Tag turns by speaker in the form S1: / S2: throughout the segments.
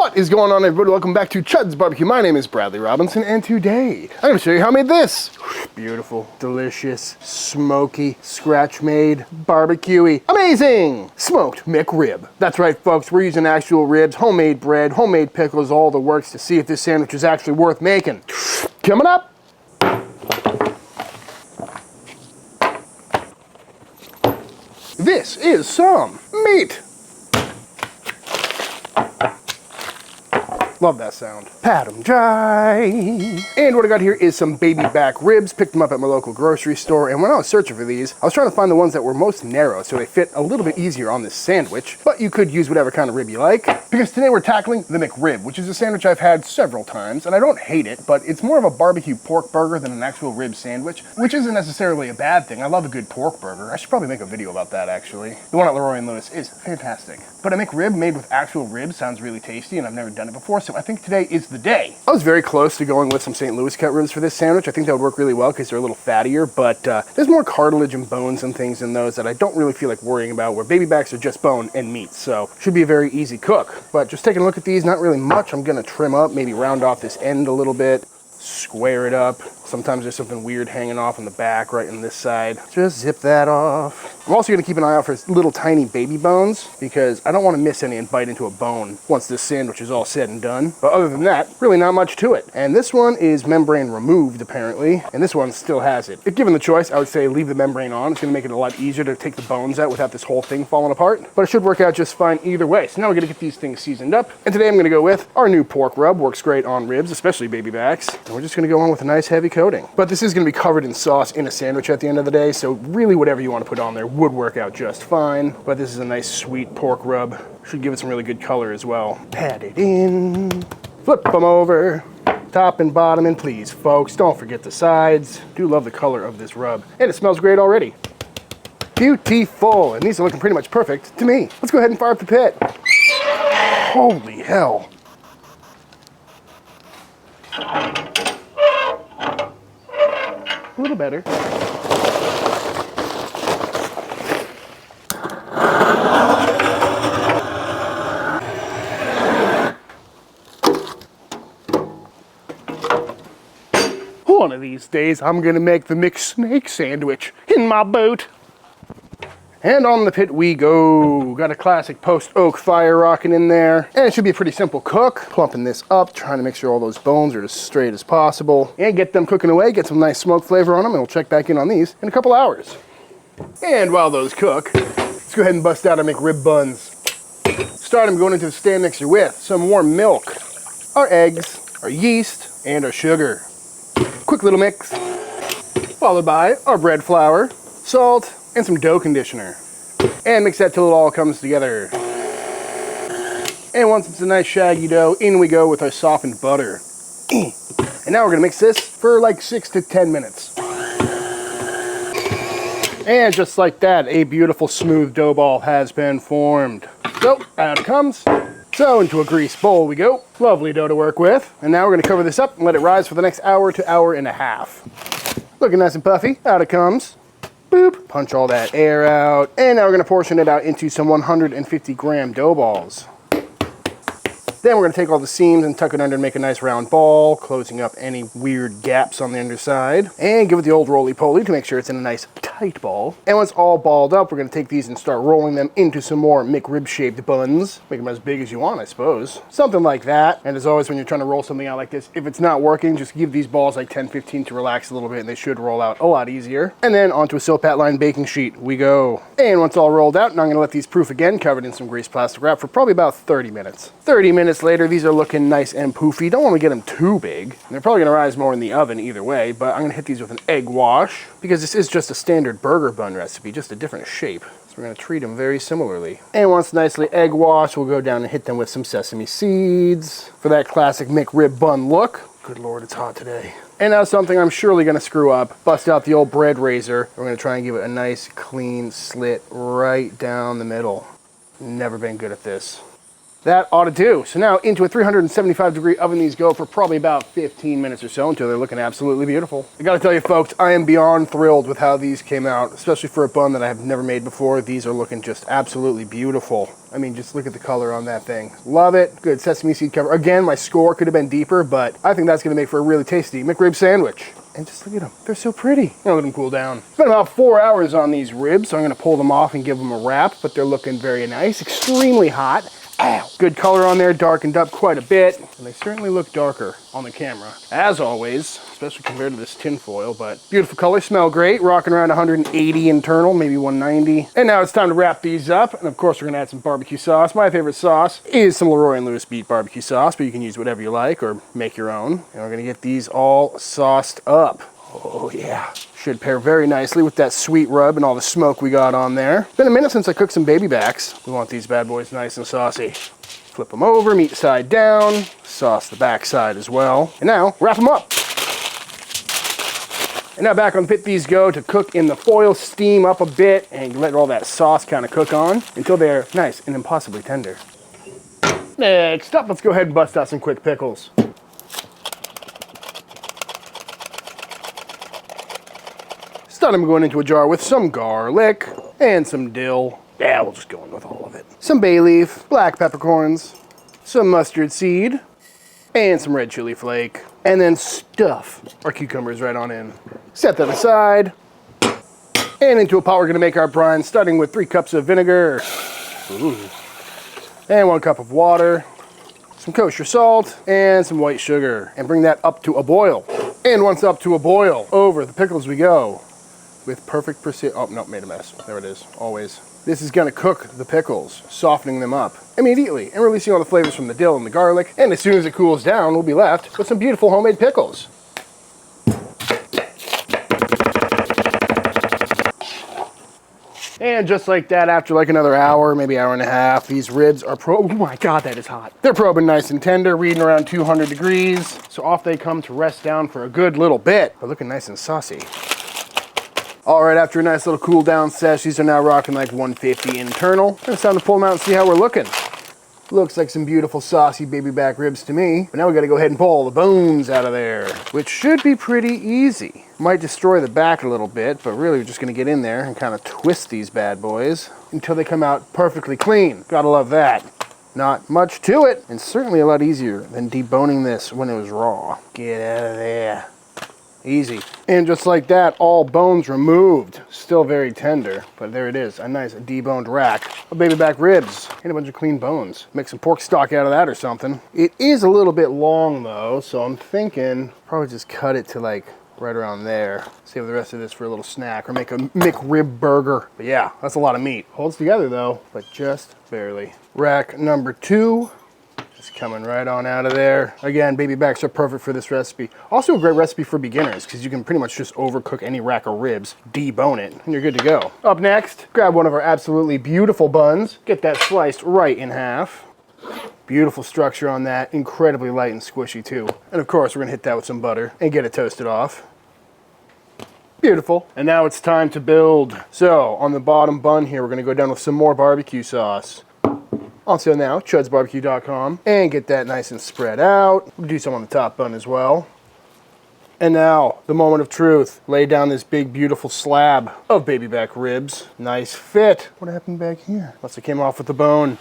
S1: What is going on, everybody? Welcome back to Chuds BBQ. My name is Bradley Robinson, and today I'm going to show you how I made this. Beautiful, delicious, smoky, scratch-made, barbecue-y, amazing smoked McRib. That's right, folks. We're using actual ribs, homemade bread, homemade pickles, all the works to see if this sandwich is actually worth making. Coming up. This is some meat. Love that sound. Pat them dry. And what I got here is some baby back ribs. Picked them up at my local grocery store. And when I was searching for these, I was trying to find the ones that were most narrow so they fit a little bit easier on this sandwich. But you could use whatever kind of rib you like. Because today we're tackling the McRib, which is a sandwich I've had several times. And I don't hate it, but it's more of a barbecue pork burger than an actual rib sandwich, which isn't necessarily a bad thing. I love a good pork burger. I should probably make a video about that, actually. The one at Leroy and Lewis is fantastic. But a McRib made with actual ribs sounds really tasty, and I've never done it before, so I think today is the day. I was very close to going with some St. Louis cut ribs for this sandwich. I think that would work really well because they're a little fattier, but there's more cartilage and bones and things in those that I don't really feel like worrying about, where baby backs are just bone and meat, so should be a very easy cook. But just taking a look at these, not really much. I'm gonna trim up, maybe round off this end a little bit, square it up. Sometimes there's something weird hanging off on the back right in this side. Just zip that off. I'm also gonna keep an eye out for little tiny baby bones because I don't wanna miss any and bite into a bone once this sandwich is all said and done. But other than that, really not much to it. And this one is membrane removed apparently, and this one still has it. If given the choice, I would say leave the membrane on. It's gonna make it a lot easier to take the bones out without this whole thing falling apart. But it should work out just fine either way. So now we're gonna get these things seasoned up. And today I'm gonna go with our new pork rub. Works great on ribs, especially baby backs. And we're just gonna go on with a nice heavy coating. But this is gonna be covered in sauce in a sandwich at the end of the day, so really whatever you want to put on there would work out just fine. But this is a nice sweet pork rub. Should give it some really good color as well. Pat it in, flip them over, top and bottom, and please, folks, don't forget the sides. Do love the color of this rub, and it smells great already. Beautiful, and these are looking pretty much perfect to me. Let's go ahead and fire up the pit. Holy hell. A little better. One of these days, I'm gonna make the McSnake sandwich in my boat. And on the pit we go. Got a classic post oak fire rocking in there. And it should be a pretty simple cook. Plumping this up, trying to make sure all those bones are as straight as possible. And get them cooking away, get some nice smoke flavor on them, and we'll check back in on these in a couple hours. And while those cook, let's go ahead and bust out our McRib buns. Start them going into the stand mixer with some warm milk, our eggs, our yeast, and our sugar. Quick little mix. Followed by our bread flour, salt, and some dough conditioner. And mix that till it all comes together. And once it's a nice shaggy dough, in we go with our softened butter. And now we're gonna mix this for like 6 to 10 minutes. And just like that, a beautiful smooth dough ball has been formed. So out it comes. So into a greased bowl we go. Lovely dough to work with. And now we're gonna cover this up and let it rise for the next hour to hour and a half. Looking nice and puffy, out it comes. Boop, punch all that air out. And now we're gonna portion it out into some 150 gram dough balls. Then we're gonna take all the seams and tuck it under and make a nice round ball, closing up any weird gaps on the underside. And give it the old roly-poly to make sure it's in a nice tight ball. And once all balled up, we're gonna take these and start rolling them into some more McRib-shaped buns. Make them as big as you want, I suppose. Something like that. And as always, when you're trying to roll something out like this, if it's not working, just give these balls like 10-15 to relax a little bit, and they should roll out a lot easier. And then onto a Silpat line baking sheet we go. And once all rolled out, now I'm gonna let these proof again, covered in some greased plastic wrap for probably about 30 minutes. 30 minutes later, these are looking nice and poofy. Don't want to get them too big. They're probably going to rise more in the oven either way, but I'm going to hit these with an egg wash because this is just a standard burger bun recipe, just a different shape. So we're going to treat them very similarly. And once nicely egg washed, we'll go down and hit them with some sesame seeds for that classic McRib bun look. Good Lord, it's hot today. And now something I'm surely going to screw up. Bust out the old bread razor. We're going to try and give it a nice clean slit right down the middle. Never been good at this. that ought to do. So now into a 375-degree oven these go for probably about 15 minutes or so until they're looking absolutely beautiful. I gotta tell you folks, I am beyond thrilled with how these came out, especially for a bun that I have never made before. These are looking just absolutely beautiful. I mean, just look at the color on that thing. Love it. Good sesame seed cover. Again, my score could have been deeper, but I think that's gonna make for a really tasty McRib sandwich. And just look at them. They're so pretty. I'm gonna let them cool down. It's been about 4 hours on these ribs, so I'm gonna pull them off and give them a wrap, but they're looking very nice. Extremely hot. Ow. Good color on there, darkened up quite a bit. And they certainly look darker on the camera, as always, especially compared to this tin foil, but beautiful color, smell great. Rocking around 180 internal, maybe 190. And now it's time to wrap these up. And of course, we're gonna add some barbecue sauce. My favorite sauce is some Leroy and Lewis beet barbecue sauce, but you can use whatever you like or make your own. And we're gonna get these all sauced up. Oh yeah. Should pair very nicely with that sweet rub and all the smoke we got on there. It's been a minute since I cooked some baby backs. We want these bad boys nice and saucy. Flip them over, meat side down, sauce the back side as well. And now, wrap them up. And now back on the pit these go to cook in the foil, steam up a bit, and let all that sauce kind of cook on until they're nice and impossibly tender. Next up, let's go ahead and bust out some quick pickles. Start them going into a jar with some garlic and some dill. Yeah, we'll just go in with all of it. Some bay leaf, black peppercorns, some mustard seed, and some red chili flake. And then stuff our cucumbers right on in. Set that aside. And into a pot we're gonna make our brine, starting with 3 cups of vinegar. Ooh. And 1 cup of water, some kosher salt, and some white sugar. And bring that up to a boil. And once up to a boil, over the pickles we go. With perfect precision. Oh, no, made a mess. There it is, always. This is gonna cook the pickles, softening them up immediately and releasing all the flavors from the dill and the garlic. And as soon as it cools down, we'll be left with some beautiful homemade pickles. And just like that, after like another hour, maybe hour and a half, these ribs are oh my God, that is hot. They're probing nice and tender, reading around 200 degrees. So off they come to rest down for a good little bit, but looking nice and saucy. All right, after a nice little cool down sesh, these are now rocking like 150 internal. And it's time to pull them out and see how we're looking. Looks like some beautiful saucy baby back ribs to me. But now we gotta go ahead and pull all the bones out of there, which should be pretty easy. Might destroy the back a little bit, but really we're just gonna get in there and kind of twist these bad boys until they come out perfectly clean. Gotta love that. Not much to it, and certainly a lot easier than deboning this when it was raw. Get out of there. Easy. And just like that, all bones removed. Still very tender, but there it is, a nice deboned rack of baby back ribs and a bunch of clean bones. Make some pork stock out of that or something. It is a little bit long though, so I'm thinking probably just cut it to like right around there. Save the rest of this for a little snack or make a McRib burger. But yeah, that's a lot of meat. Holds together though, but just barely. Rack number 2. Just coming right on out of there. Again, baby backs are perfect for this recipe. Also a great recipe for beginners because you can pretty much just overcook any rack of ribs, debone it, and you're good to go. Up next, grab one of our absolutely beautiful buns. Get that sliced right in half. Beautiful structure on that, incredibly light and squishy too. And of course, we're gonna hit that with some butter and get it toasted off. Beautiful. And now it's time to build. So on the bottom bun here, we're gonna go down with some more barbecue sauce. Also now, chudsbbq.com, and get that nice and spread out. We'll do some on the top bun as well. And now, the moment of truth. Lay down this big, beautiful slab of baby back ribs. Nice fit. What happened back here? Must have came off with the bone.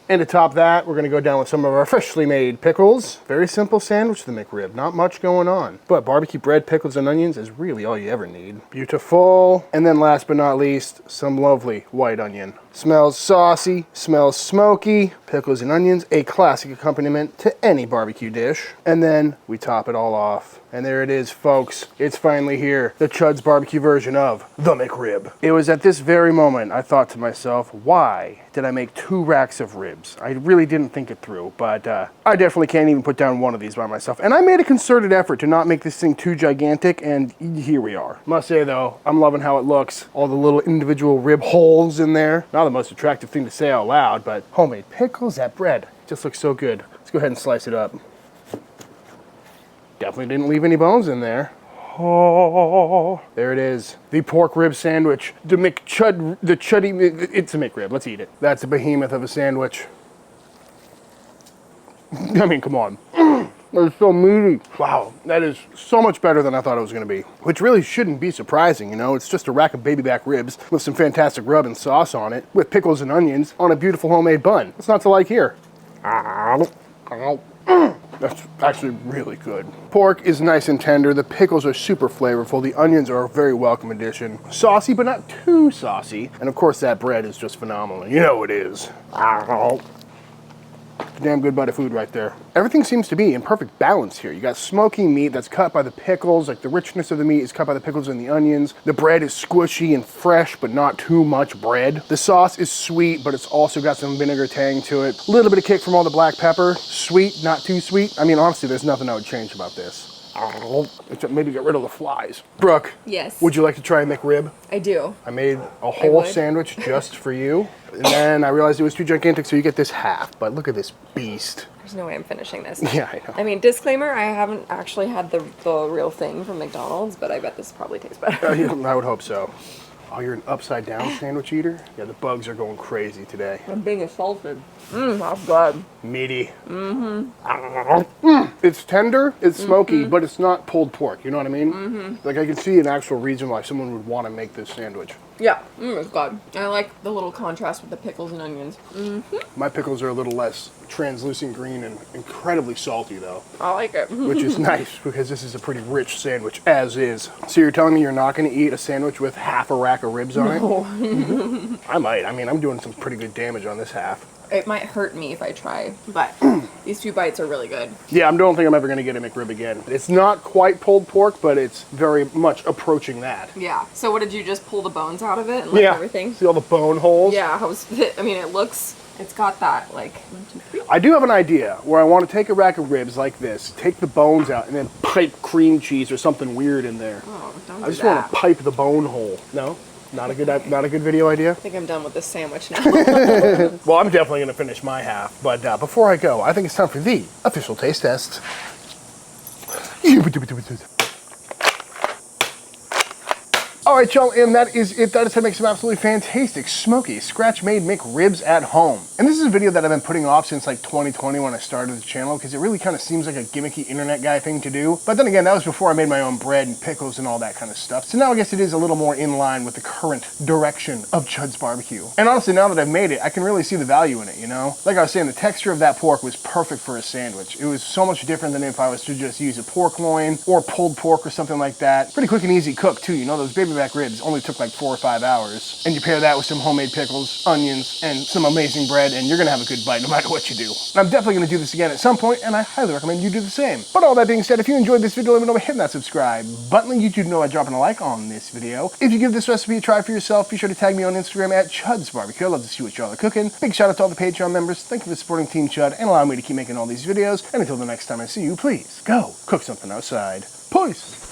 S1: And to top that, we're gonna go down with some of our freshly made pickles. Very simple sandwich, the McRib, not much going on. But barbecue bread, pickles, and onions is really all you ever need. Beautiful. And then last but not least, some lovely white onion. Smells saucy, smells smoky. Pickles and onions, a classic accompaniment to any barbecue dish. And then we top it all off. And there it is, folks. It's finally here. The Chuds BBQ version of the McRib. It was at this very moment I thought to myself, why did I make 2 racks of ribs? I really didn't think it through, but I definitely can't even put down one of these by myself. And I made a concerted effort to not make this thing too gigantic, and here we are. Must say though, I'm loving how it looks. All the little individual rib holes in there. Not the most attractive thing to say out loud, but homemade pickles, that bread just looks so good. Let's go ahead and slice it up. Definitely didn't leave any bones in there. Oh, there it is. The pork rib sandwich. The it's a McRib. Let's eat it. That's a behemoth of a sandwich. I mean, come on. That is so meaty. Wow, that is so much better than I thought it was gonna be. Which really shouldn't be surprising, you know? It's just a rack of baby back ribs with some fantastic rub and sauce on it, with pickles and onions on a beautiful homemade bun. What's not to like here? That's actually really good. Pork is nice and tender. The pickles are super flavorful. The onions are a very welcome addition. Saucy, but not too saucy. And of course, that bread is just phenomenal. You know it is. Damn good bite of food right there. Everything seems to be in perfect balance here. You got smoky meat that's cut by the pickles, like the richness of the meat is cut by the pickles and the onions. The bread is squishy and fresh, but not too much bread. The sauce is sweet, but it's also got some vinegar tang to it. A little bit of kick from all the black pepper. Sweet, not too sweet. I mean, honestly, there's nothing I would change about this. Except maybe get rid of the flies. Brooke.
S2: Yes.
S1: Would you like to try a McRib?
S2: I do.
S1: I made a whole sandwich just for you. And then I realized it was too gigantic, so you get this half. But look at this beast.
S2: There's no way I'm finishing this.
S1: Yeah, I know.
S2: I mean, disclaimer, I haven't actually had the real thing from McDonald's, but I bet this probably tastes better.
S1: Yeah, I would hope so. Oh, you're an upside down sandwich eater? Yeah, the bugs are going crazy today.
S2: I'm being assaulted. That's good.
S1: Meaty. It's tender, it's smoky, but it's not pulled pork, you know what I mean? Like, I can see an actual reason why someone would want to make this sandwich.
S2: Yeah, it's good. I like the little contrast with the pickles and onions.
S1: My pickles are a little less translucent green and incredibly salty, though.
S2: I like it.
S1: Which is nice, because this is a pretty rich sandwich, as is. So you're telling me you're not going to eat a sandwich with half a rack of ribs on it? I might. I mean, I'm doing some pretty good damage on this half.
S2: It might hurt me if I try, but these few bites are really good.
S1: Yeah, I don't think I'm ever going to get a McRib again. It's not quite pulled pork, but it's very much approaching that.
S2: Yeah. So what did you just pull the bones out of it and lick everything?
S1: See all the bone holes?
S2: Yeah. I mean, it's got that, like, 1, 2, 3.
S1: I do have an idea where I want to take a rack of ribs like this, take the bones out, and then pipe cream cheese or something weird in there.
S2: Oh, don't do
S1: I just
S2: that.
S1: want to pipe the bone hole. No? Not a good video idea?
S2: I think I'm done with this sandwich now.
S1: Well, I'm definitely going to finish my half, but before I go, I think it's time for the official taste test. All right, y'all, and that is it. That is how to make some absolutely fantastic, smoky, scratch-made McRibs at home. And this is a video that I've been putting off since like 2020 when I started the channel, because it really kind of seems like a gimmicky internet guy thing to do. But then again, that was before I made my own bread and pickles and all that kind of stuff. So now I guess it is a little more in line with the current direction of Chuds BBQ. And honestly, now that I've made it, I can really see the value in it, you know? Like I was saying, the texture of that pork was perfect for a sandwich. It was so much different than if I was to just use a pork loin or pulled pork or something like that. Pretty quick and easy cook too, you know? Those baby back ribs only took like 4 or 5 hours. And you pair that with some homemade pickles, onions, and some amazing bread, and you're gonna have a good bite no matter what you do. And I'm definitely gonna do this again at some point, and I highly recommend you do the same. But all that being said, if you enjoyed this video, let me know by hitting that subscribe button. Let YouTube know by dropping a like on this video. If you give this recipe a try for yourself, be sure to tag me on Instagram at Chuds BBQ. I'd love to see what y'all are cooking. Big shout out to all the Patreon members. Thank you for supporting Team Chud and allowing me to keep making all these videos. And until the next time I see you, please go cook something outside. Peace.